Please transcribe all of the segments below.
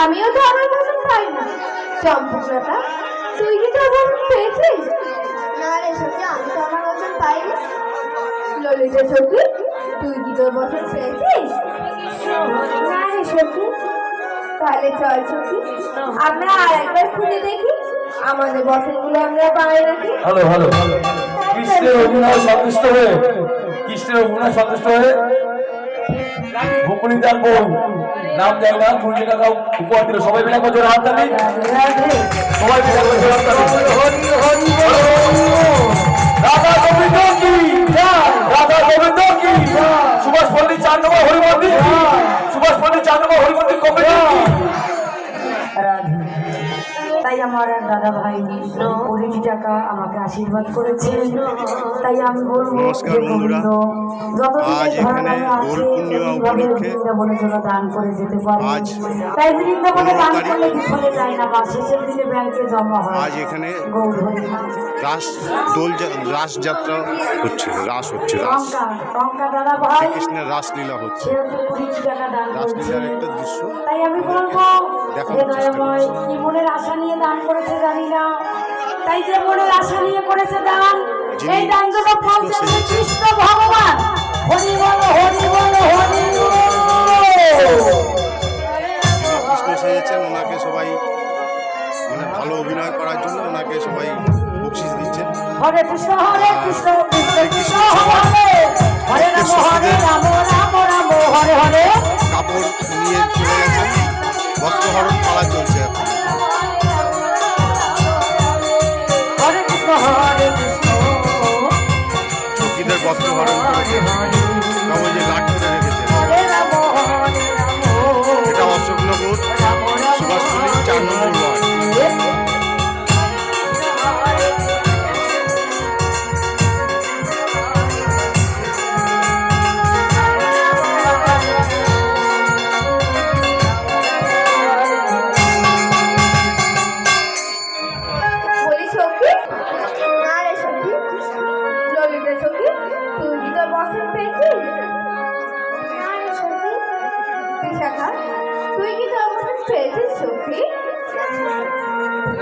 আমিও তো আমার পছন্দ পাই না। চম্পকলতা, তুই কি তোর পছন্দ পেয়েছিস? না রে সখী, আমি তো আমার পছন্দ পাইনি। ললিতা সখী, তুই কি তোর পছন্দ পেয়েছিস? না রে সখী। তাহলে চল সখী, আমরা আর একবার খুঁজে দেখি আমাদের পছন্দগুলো আমরা পাই নাকি। হ্যালো হ্যালো কৃষ্ণের অভিনয় সন্তুষ্ট হয়ে ভুকুনি তার বউ নাম দেয় না 20 টাকা উপহার দিল। সবাই মিলে কত হাত তালি, সবাই মিলে কত হাত তালি। রাধা গোবিন্দ কি জয়, রাধা গোবিন্দ কি জয়। সুভাষ পল্লী 4 নম্বর হরিমন্দির কি, সুভাষ পল্লী 4 নম্বর হরিমন্দির কমিটি কি। তাই আমার দাদা ভাই 20 টাকা আমাকে আশীর্বাদ করেছে। তাই আমি বলবো বৃন্দাবনে জন্য দান করে যেতে পারে। তাই বৃন্দাবনে দান করলে বিফলে যায় না, বা শেষের দিনে ব্যাংকে জমা হয়। আজ এখানে রাস যাত্রা হচ্ছে, রাস হচ্ছে, দাদা ভাই কৃষ্ণের রাসলীলা হচ্ছে, 20 টাকা দান রাসলীলার একটা দৃশ্য। তাই আমি বলবো হৃদয়ময় কি মনের আশা নিয়ে দান করেছে জানি না। তাই যে মনের আশা নিয়ে করেছে দান, এই দান যেন পৌঁছাবে কৃষ্ণ ভগবান। হরি বল হরি বল হরি কৃষ্ণ সেজেছেন, ওনাকে সবাই মানে ভালো অভিনয় করার জন্য ওনাকে সবাই বকশিস দিচ্ছেন। হরে কৃষ্ণ কৃষ্ণ কৃষ্ণ হরে হরে রাম হরে রাম রাম রাম হরে হরে। কাপড় নিয়ে চলে গেছেন, বস্ত্রহরণ পালা চলছে এখন। হরে কৃষ্ণ সখীদের বস্ত্রহরণ করেছে, যে লাট করে রেখেছেন। এটা অশোকনগর সুভাষপল্লী 4 নম্বর ওয়ার্ড।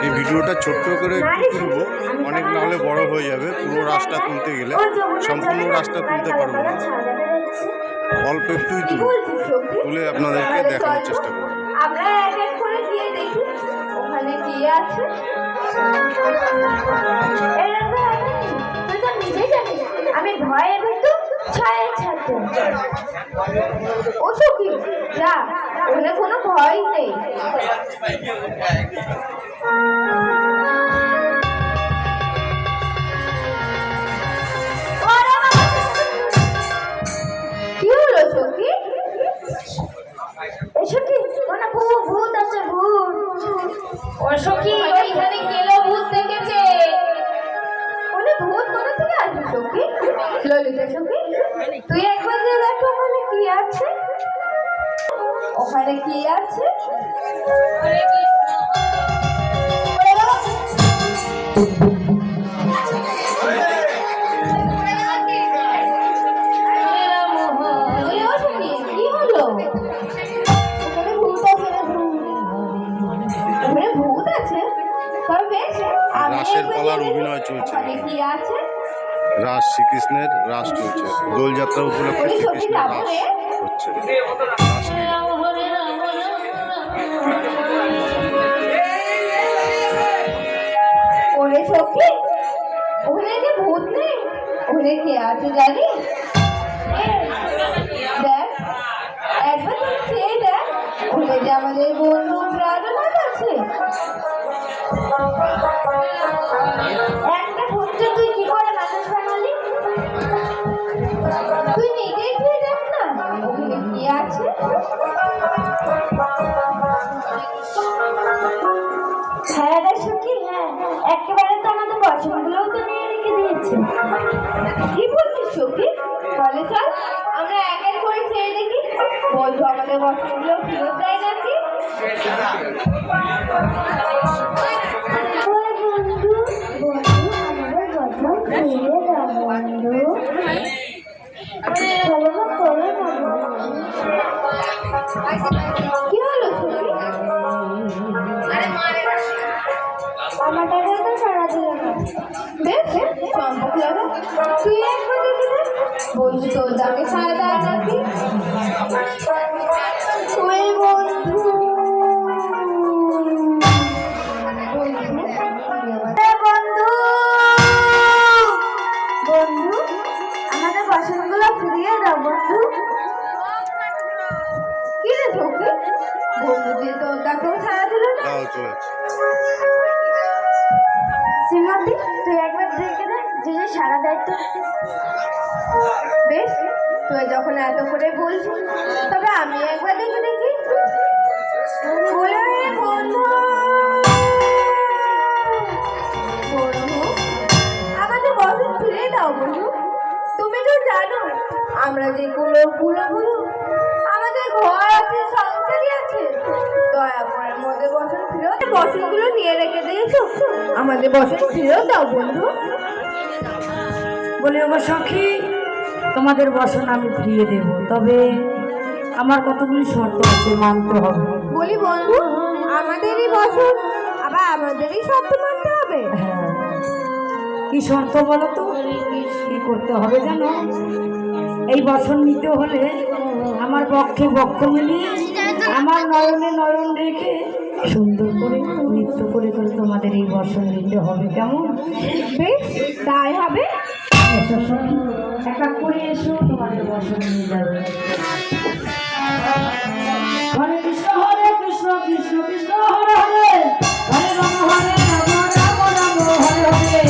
এই ভিডিওটা ছোট্ট করে একটু তুলবো, অনেক না হলে বড় হয়ে যাবে। পুরো রাসটা তুলতে গেলে সম্পূর্ণ রাসটা তুলতে পারবো না, অল্প একটুই তুলবো, তুলে আপনাদেরকে দেখানোর চেষ্টা করবো। আমরা এক এক করে গিয়ে দেখি ওখানে কি আছে। তুই তো নিজেই জানিস আমি ভয়ে কিন্তু ছায়া ছাড়তে। ও সখী যা, ওখানে কোনো ভয় নেই। কি হলো সখী? সখী ওনা ভূত আছে, ভূত। ও সখী ওইখানে গেলো ভূত দেখেছে। ওনে ভূত কোথা থেকে আসবে সখী? ললিতা সখী তুই একবার যে দেখো ওখানে কি আছে। ওখানে কি আছে? কি হলো? ওখানে ভূত আছে রে, ওখানে ভূত আছে। তবে বেশ রাসের পালার অভিনয় চলছে, ওখানে কি আছে? রাস শ্রীকৃষ্ণের রাস চলছে, দোলযাত্রা উপলক্ষে শ্রীকৃষ্ণের রাস হচ্ছে। ওরে সখী ওখানে যে ভূত নেই, ওখানে কে আছে জানিস? দেখ একবার তুই চেয়ে দেখ, ওখানে যে আমাদের বন্ধু প্রাণনাথ আছে। একটা ভূতকে তুই কি করে মানুষ বানালি? তুই নিজেই খেয়ে দেখ না ওখানে কি আছে। হ্যাঁ রে সখী, হ্যাঁ একেবারে তো আমাদের বসনগুলোও তো নিয়ে রেখে দিয়েছে। কি বলছিস সখী? তাহলে চল আমরা এক এক করে চেয়ে দেখি বন্ধু আমাদের বসনগুলো ফেরত দেয় নাকি। কি হলো সখী? আমার টাকা তো সারা দিল না। বেশ সম্পর্ক লাগা তুই একবার দেখে দে বন্ধু তোর দাকে সারা দেয় নাকি। ওই বন্ধু বন্ধু বন্ধু আমাদের বাসনগুলো ফিরিয়ে দাও বন্ধু। কি রে সখী বন্ধু যে তোর দাকেও সারা দিল না। দাও চলেছে। শ্রীমতী তুই একবার দেখে দে যে সারা দায়িত্ব। বেশ তুই যখন এত করে বলছিস তবে আমি একবার দেখে দেখি। বলে বন্ধু বন্ধু আমাদের বসন ফিরে দাও বন্ধু। তুমি তো জানো আমরা যে কুলোগুলো আমাদের ঘর আছে, সংসারই আছে। দয়া করে আমাদের বসন ফিরত, বসনগুলো নিয়ে রেখে দিয়েছো, আমাদের বসন ফিরত দাও বন্ধু। বলে ওগো সখী তোমাদের বসন আমি ফিরিয়ে দেব, তবে আমার কতগুলি শর্ত আছে, মানতে হবে। বলি বন্ধু আমাদেরই বসন আবার আমাদেরই শর্ত মানতে হবে। হ্যাঁ কি শর্ত বলো তো? কি করতে হবে জানো? এই বসন নিতে হলে আমার বক্ষে বক্ষ মিলিয়ে আমার নয়নে নয়ন রেখে সুন্দর করে নৃত্য করে করে তোমাদের এই বসন নিতে হবে। কেমন? বেশ তাই হবে। এসো সখী এক এক করে এসো, তোমাদের বসন নিয়ে যাবে। হরে কৃষ্ণ কৃষ্ণ কৃষ্ণ হরে হরে, হরে রাম হরে রাম রাম রাম হরে হরে।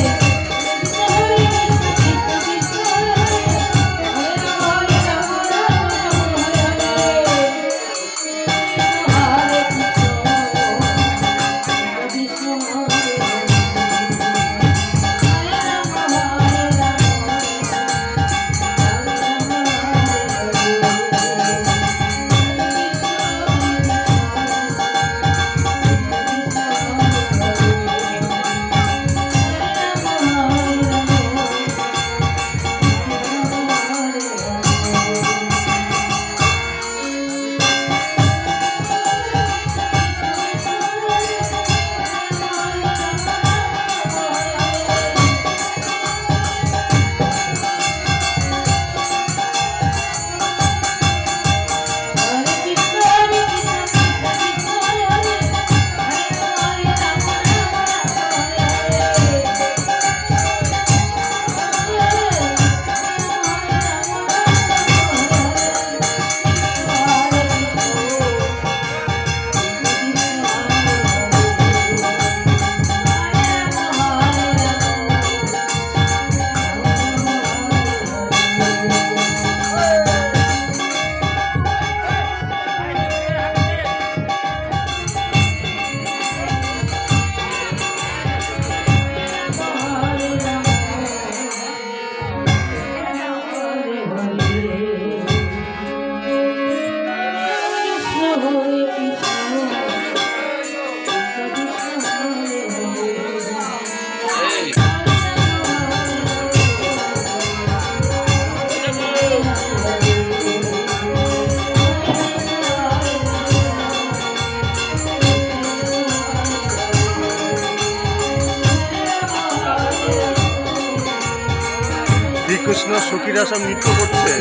শ্রীকৃষ্ণ সখীরা সব নৃত্য করছে,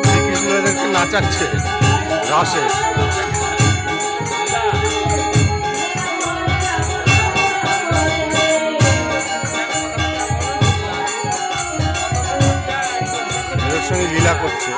শ্রীকৃষ্ণ এদেরকে নাচাচ্ছে রাসে। এদের সঙ্গে লীলা করছে।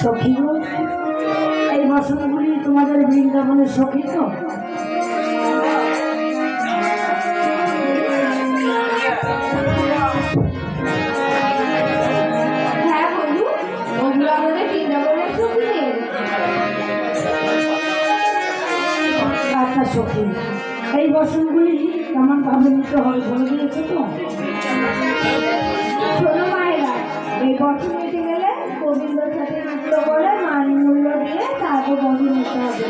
সখী গো, এই বসনগুলি তোমাদের বৃন্দাবনের সখী তো? হ্যাঁ বন্ধু, ওগুলো আমাদের বৃন্দাবনের সখী। আচ্ছা সখী, এই বসনগুলি কেমন ভাবে নিতে হবে বলে দিয়েছে তো? শোনো মায়েরা, এই বছর নিতে গেলে গোবিন্দর সাথে নৃত্য করে মানি মূল্য দিয়ে তারপর বন্ধু নিতে হবে।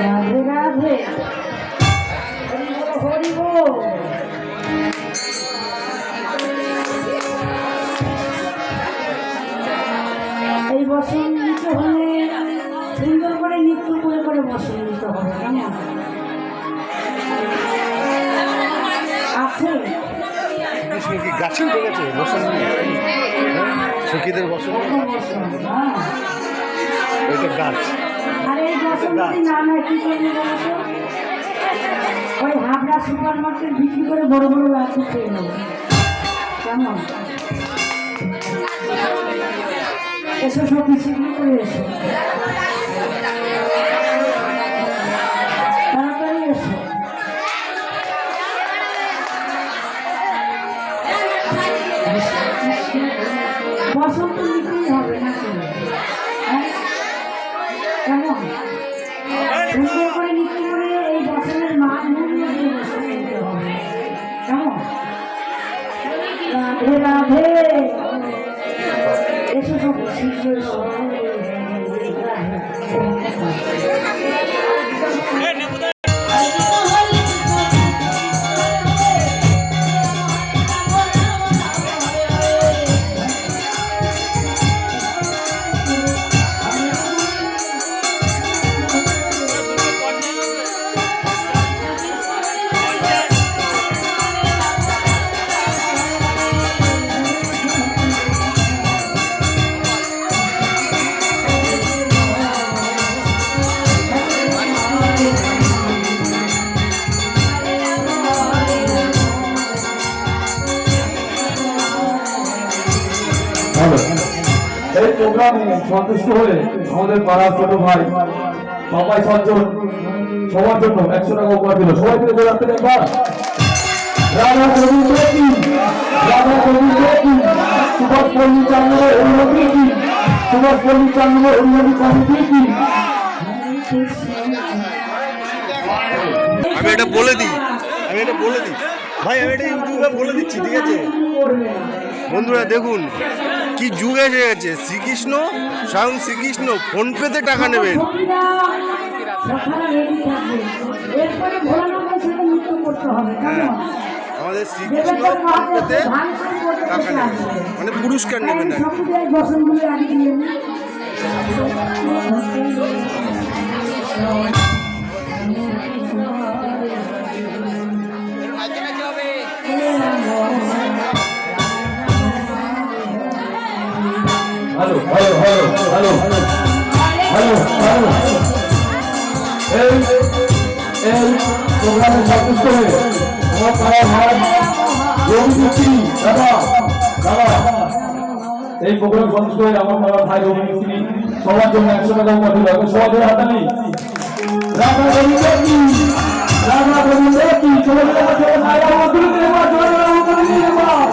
রাধে রাধে, হরি বল। এই বসন নিতে হলে সুন্দর করে নৃত্য করে করে বসন নিতে হবে, কেমন আছে? কৃষ্ণ কি গাছে উঠে গেছে বসন নিয়ে? সখীদের বসন ওইটা গাছ। আর এই বসন যদি না হয় কি করবি বলতো? ওই হাবড়া সুপার মার্কেট বিক্রি করে বড় বড় লাঠি খেয়ে নেবো, কেমন? এসো সব বিক্রি করে এসো, তাড়াতাড়ি এসো। বসন্ত নিতেই হবে নাকি? হ্যাঁ, কেমন? সুন্দর করে নিতে করে এই বছরের মান মূল্য দিয়ে বসে নিতে হবে, কেমন? রাধে রাধে, এসো সব শীঘ্র এসো। এই প্রোগ্রামে সন্তুষ্ট হয়ে আমাদের পাড়ার ছোট ভাই সবাই সজ্জন সবার জন্য 100 টাকা উপহার দিল। সবাই থেকে বলে আসতেন একবার রাধা গোবিন্দ কি, রাধা গোবিন্দ কি, সুভাষ পল্লী 4 নম্বর হরিমন্দির কি, সুভাষ পল্লী 4 নম্বর হরিমন্দির কমিটি কি। আমি এটা বলে দিই ভাই, আমি এটা ইউটিউবে বলে দিচ্ছি, ঠিক আছে বন্ধুরা? দেখুন কি যুগ এসে গেছে, শ্রীকৃষ্ণ স্বয়ং শ্রীকৃষ্ণ ফোন পেতে টাকা নেবেন। আমাদের শ্রীকৃষ্ণ ফোন পেতে টাকা নেবেন, মানে পুরস্কার নেবেন না। Hello hello hello hello hello hello এই এই প্রোগ্রামে সন্তুষ্ট হয়ে আমার পাড়ার ভাই রবি মিস্ত্রি দাদা দাদা এই প্রোগ্রাম সন্তুষ্ট হয়ে আমার পাড়ার ভাই রবি মিস্ত্রি সবার জন্য 100 টাকা উপহার দিল। এখন সবার জন্য হাতালি রাধা রবীন্দ্র কি রাধা রবীন্দ্র কি চলে গেলে আমার জন্য ভাই আমার তুলে দিলে আমার জন্য উপহার দিলে আমার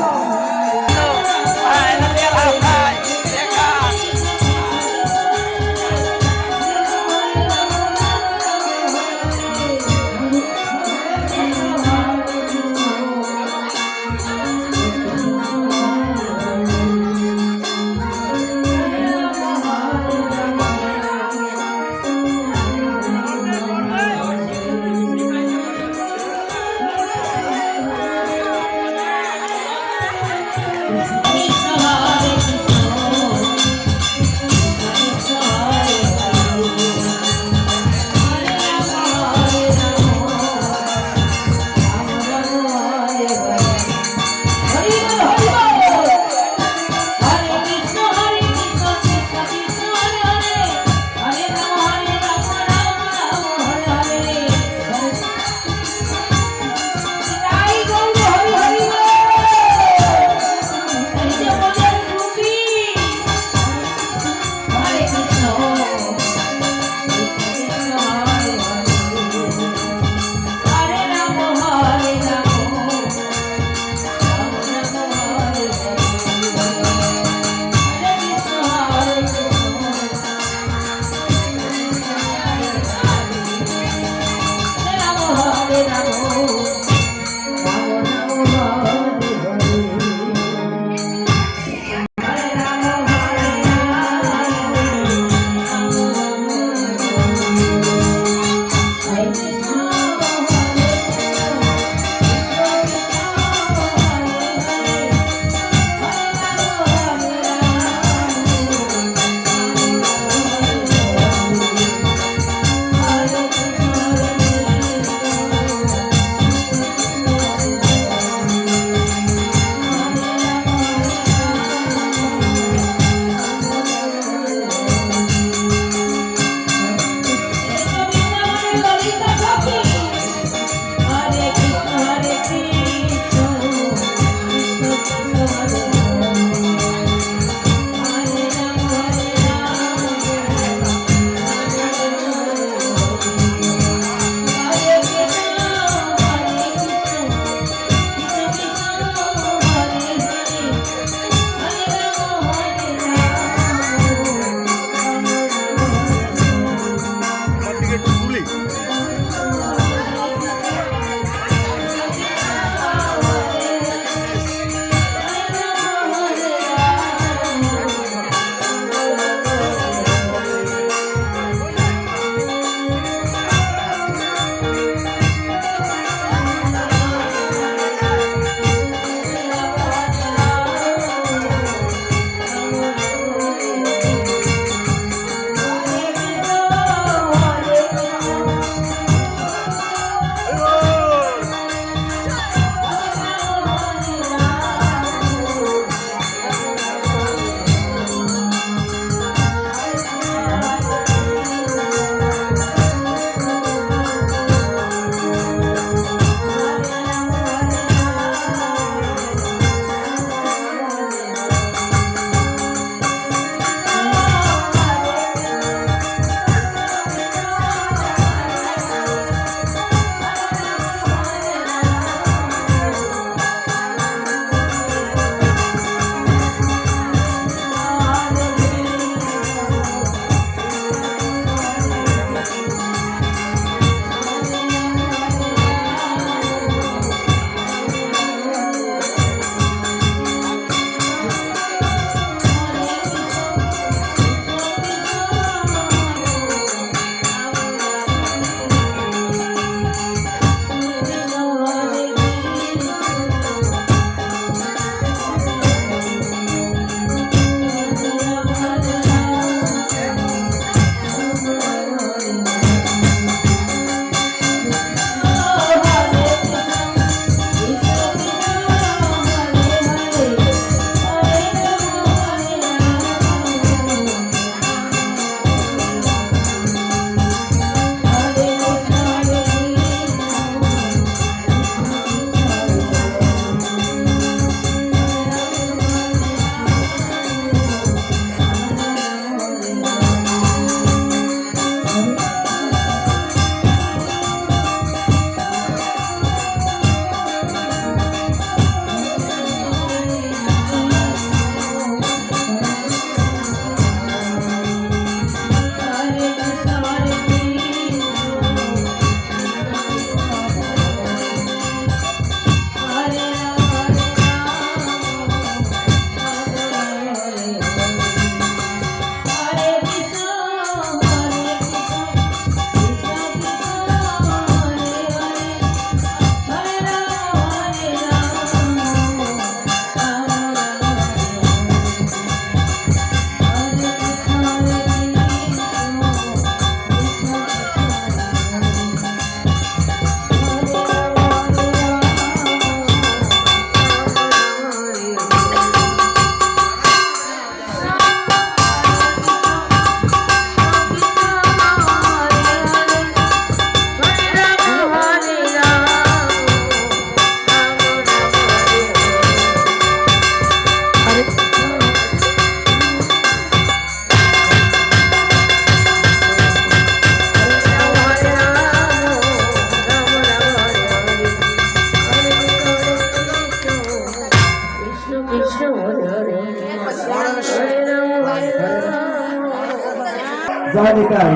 জয় নিতাই।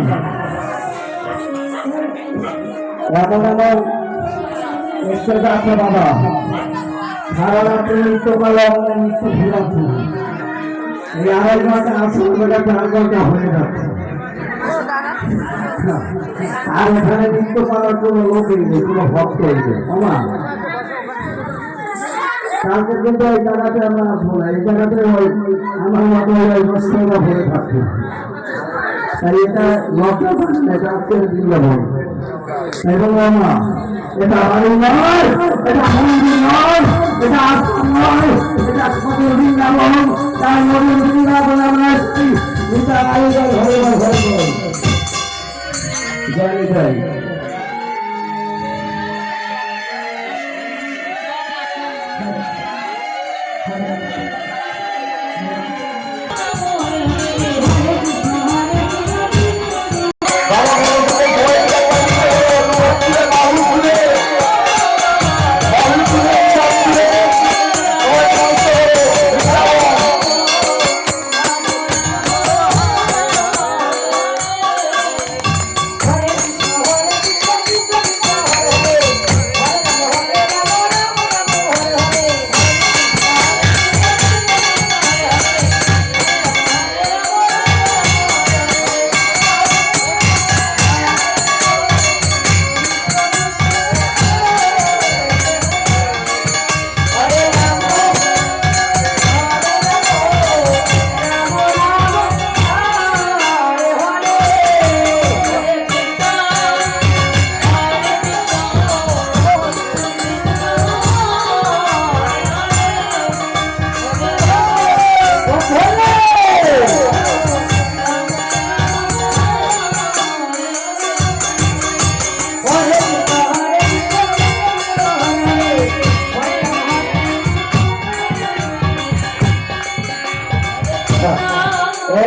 এখন আমার এসে যাচ্ছে বাবা, সারা রাত্রে নৃত্য করলে আমাদের নৃত্য ফিরাচ্ছি। এই 2.5 ঘন্টা আসল 4 ঘন্টা হয়ে যাচ্ছে, আর এখানে নৃত্য করার কোনো লোক নেই, কোনো ভক্ত হইবে আমার। কালকে কিন্তু এই জায়গাতে আমরা আসবো না, এই জায়গাতে ওই আমার মতো ওই বস্ত্ররা ভরে থাকবে। তাই এটা লজ্জা পাচ্ছে না, এটা আজকের বৃন্দাবন এবং আমরা এটা বাড়ি নয়, এটা মন্দির নয়, এটা আশ্রম নয়, এটা সকল বৃন্দাবন। তার মধ্যে বৃন্দাবন আমরা এসেছি, এটা আয়োজন ঘরে ঘরে জয় জয়।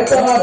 এটা না